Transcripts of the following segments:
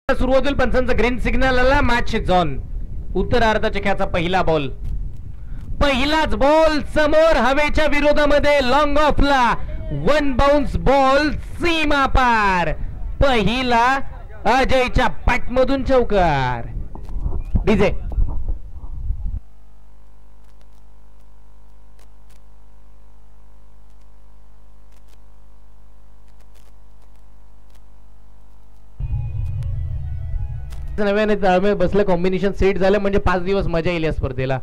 सुरू होतील पंचांचा green signal आला. मॅच झोन उत्तरार्धाच्या खेळाचा पहिला बॉल. पहिलाच बॉल समोर हवेच्या विरोधामध्ये लॉंग ऑफला वन बाउन्स बॉल सीमा पार. पहिला अजयच्या पॅटमधून चौकार. डीजे नव्याने ताळमेळ बसलं. कॉम्बिनेशन सेट झालं म्हणजे 5 दिवस मजा येईल या स्पर्धेला.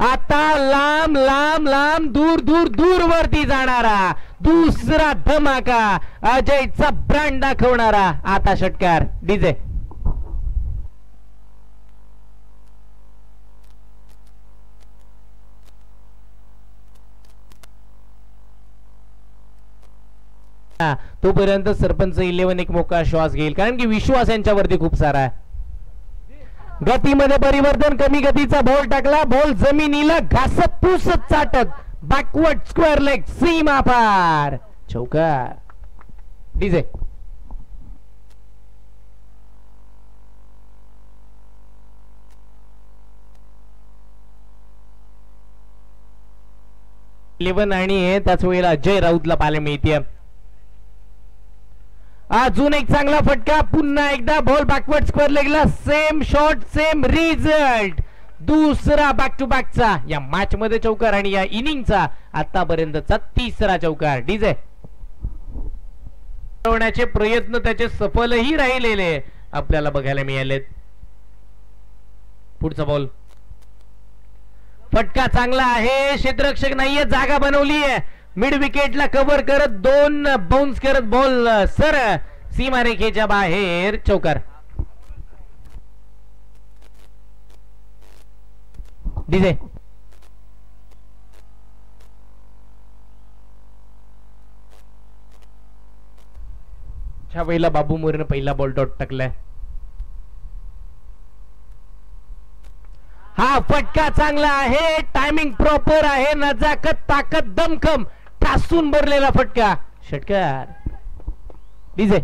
आता लांब लांब लांब दूर दूर दूर वरती जाणारा दुसरा धमाका अजयचा ब्रँड दाखवणारा आता षटकार. डीजे तोपर्यंत सरपंच 11 एक मोका श्वास घेईल, कारण की विश्वास यांच्यावरती खूप सारा आहे. गतीमध्ये परिवर्तन, कमी गतीचा बॉल टाकला. बॉल जमिनीला घासत पुसत चाटत बॅकवर्ड स्क्वेअर लेग सीमा पार चौकार. डीजे आणि त्याच वेळेला अजय राऊतला पाहायला मिळते. अजून एक चांगला फटका. पुन्हा एकदा बॉल बॅकवर्ड स्क्वेअर लेगला. Same shot same result. दुसरा बॅक टू बॅकचा या मॅच मध्ये चौकार आणि या इनिंगचा आतापर्यंतचा तिसरा चौकार. डीजे होण्याचे प्रयत्न त्याचे सफलही राहिलेले आपल्याला बघायला मिळालेत. पुढचा बॉल. फटका चांगला आहे. क्षेत्ररक्षक नाहीये, जागा बनवली आहे. मिड विकेटला कव्हर करत 2 बाउन्स करत बॉल सर सीमारेखेच्या बाहेर चौकार. डीजे च्या वेळेला बाबू मोरेनं पहिला बॉल डॉट टाकलाय. हा फटका चांगला आहे. टायमिंग प्रॉपर आहे. नजाकत ताकद दमखम ठासून भरलेला फटका षटकार. डीजे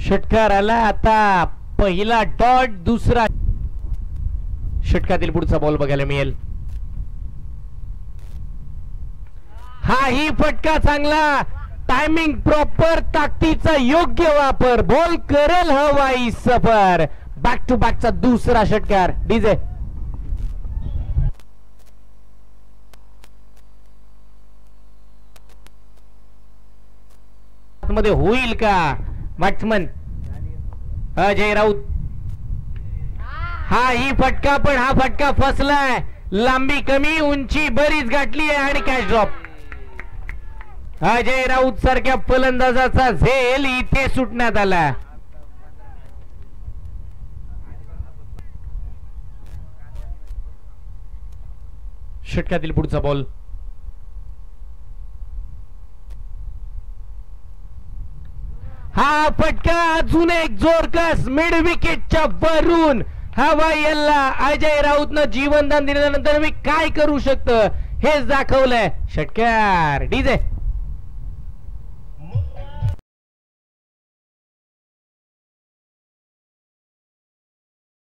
षटकार आला. आता पहिला डॉट, दुसरा षटकातील पुढचा बॉल बघायला मिळेल. हा ही फटका चांगला. टायमिंग प्रॉपर, ताकदीचा योग्य वापर. बॉल करेल हवाई सफर. बॅक टू बॅकचा दुसरा षटकार. डीजे मध्ये होईल का? बॅट्समन अजय राऊत. हा ही फटका, पण हा फटका फसलाय. लांबी कमी, उंची बरीच गाठली आहे आणि कॅच ड्रॉप. अजय राऊत सारख्या फलंदाजाचा झेल इथे सुटण्यात आला. षटकातील पुढचा बॉल. हा फटका अजून एक जोरकस मिड विकेटच्या वरून हवा याला. अजय राऊतनं जीवनदान दिल्यानंतर मी काय करू शकतो हेच दाखवलंय षटकार. डीजे